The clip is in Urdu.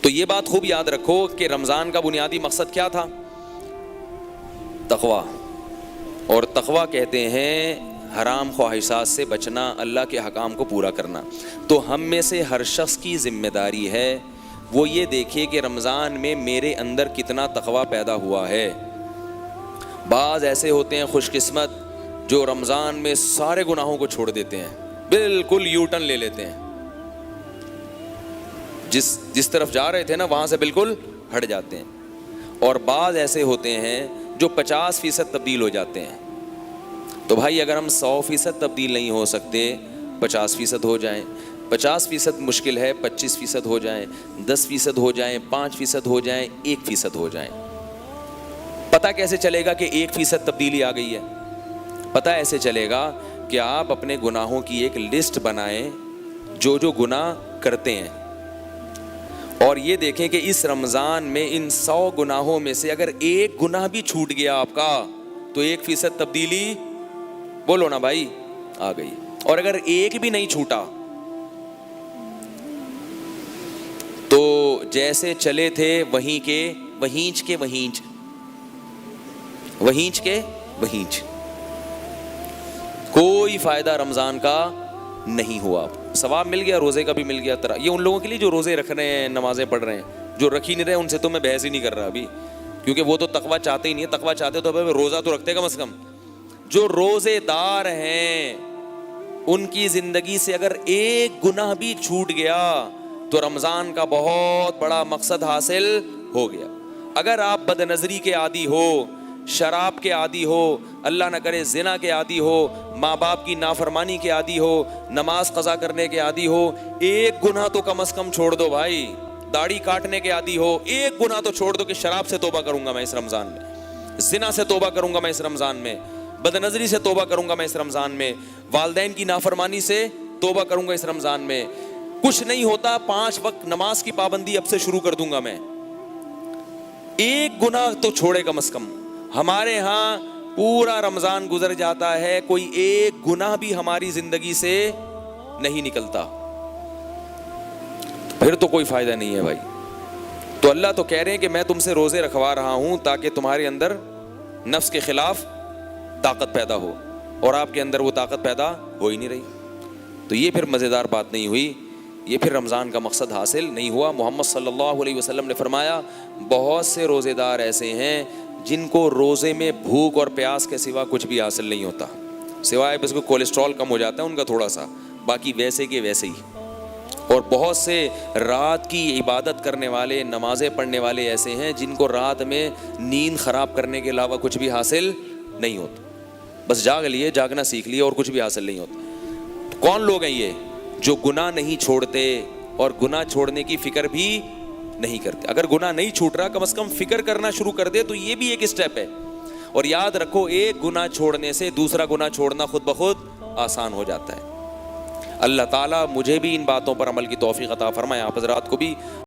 تو یہ بات خوب یاد رکھو کہ رمضان کا بنیادی مقصد کیا تھا؟ تقویٰ. اور تقویٰ کہتے ہیں حرام خواہشات سے بچنا، اللہ کے حکام کو پورا کرنا. تو ہم میں سے ہر شخص کی ذمہ داری ہے وہ یہ دیکھے کہ رمضان میں میرے اندر کتنا تقویٰ پیدا ہوا ہے. بعض ایسے ہوتے ہیں خوش قسمت جو رمضان میں سارے گناہوں کو چھوڑ دیتے ہیں، بالکل یو ٹرن لے لیتے ہیں، جس طرف جا رہے تھے نا وہاں سے بالکل ہٹ جاتے ہیں. اور بعض ایسے ہوتے ہیں جو 50% تبدیل ہو جاتے ہیں. تو بھائی اگر ہم 100% تبدیل نہیں ہو سکتے 50% ہو جائیں. 50% مشکل ہے، 25% ہو جائیں، 10% ہو جائیں، 5% ہو جائیں، 1% ہو جائیں. پتہ کیسے چلے گا کہ 1% تبدیلی آ گئی ہے؟ پتہ ایسے چلے گا کہ آپ اپنے گناہوں کی ایک لسٹ بنائیں جو گناہ کرتے ہیں، اور یہ دیکھیں کہ اس رمضان میں ان 100 گناہوں میں سے اگر ایک گناہ بھی چھوٹ گیا آپ کا تو 1% تبدیلی، بولو نا بھائی، آ گئی. اور اگر ایک بھی نہیں چھوٹا تو جیسے چلے تھے وہیں کے وہیں کے وہیں، کوئی فائدہ رمضان کا نہیں ہوا. ثواب مل گیا، روزے کا بھی مل گیا. یہ ان لوگوں کے لیے جو روزے رکھ رہے ہیں، نمازیں پڑھ رہے ہیں. جو رکھ ہی نہیں رہے ان سے تو میں بحث ہی نہیں کر رہا ابھی، کیونکہ وہ تو تقویٰ چاہتے ہی نہیں ہے. تقویٰ چاہتے تو روزہ تو رکھتے کم از کم. جو روزے دار ہیں ان کی زندگی سے اگر ایک گناہ بھی چھوٹ گیا تو رمضان کا بہت بڑا مقصد حاصل ہو گیا. اگر آپ بد نظری کے عادی ہو، شراب کے عادی ہو، اللہ نہ کرے زنا کے عادی ہو، ماں باپ کی نافرمانی کے عادی ہو، نماز قضا کرنے کے عادی ہو، ایک گناہ تو کم از کم چھوڑ دو بھائی. داڑھی کاٹنے کے عادی ہو، ایک گناہ تو چھوڑ دو کہ شراب سے توبہ کروں گا میں اس رمضان میں، زنا سے توبہ کروں گا میں اس رمضان میں، بد نظری سے توبہ کروں گا میں اس رمضان میں، والدین کی نافرمانی سے توبہ کروں گا اس رمضان میں. کچھ نہیں ہوتا، 5 وقت نماز کی پابندی اب سے شروع کر دوں گا میں. ایک گناہ تو چھوڑے کم از کم. ہمارے ہاں پورا رمضان گزر جاتا ہے، کوئی ایک گناہ بھی ہماری زندگی سے نہیں نکلتا، پھر تو کوئی فائدہ نہیں ہے بھائی. تو اللہ تو کہہ رہے ہیں کہ میں تم سے روزے رکھوا رہا ہوں تاکہ تمہارے اندر نفس کے خلاف طاقت پیدا ہو، اور آپ کے اندر وہ طاقت پیدا ہو ہی نہیں رہی. تو یہ پھر مزیدار بات نہیں ہوئی، یہ پھر رمضان کا مقصد حاصل نہیں ہوا. محمد صلی اللہ علیہ وسلم نے فرمایا بہت سے روزے دار ایسے ہیں جن کو روزے میں بھوک اور پیاس کے سوا کچھ بھی حاصل نہیں ہوتا، سوائے بس کو کولیسٹرول کم ہو جاتا ہے ان کا تھوڑا سا، باقی ویسے کے ویسے ہی. اور بہت سے رات کی عبادت کرنے والے، نمازیں پڑھنے والے ایسے ہیں جن کو رات میں نیند خراب کرنے کے علاوہ کچھ بھی حاصل نہیں ہوتا، بس جاگ لیے، جاگنا سیکھ لیے اور کچھ بھی حاصل نہیں ہوتا. کون لوگ ہیں یہ جو گناہ نہیں چھوڑتے اور گناہ چھوڑنے کی فکر بھی نہیں کرتے؟ اگر گناہ نہیں چھوٹ رہا کم از کم فکر کرنا شروع کر دے تو یہ بھی ایک اسٹیپ ہے. اور یاد رکھو ایک گناہ چھوڑنے سے دوسرا گناہ چھوڑنا خود بخود آسان ہو جاتا ہے. اللہ تعالیٰ مجھے بھی ان باتوں پر عمل کی توفیق عطا فرمائے، آپ حضرات کو بھی.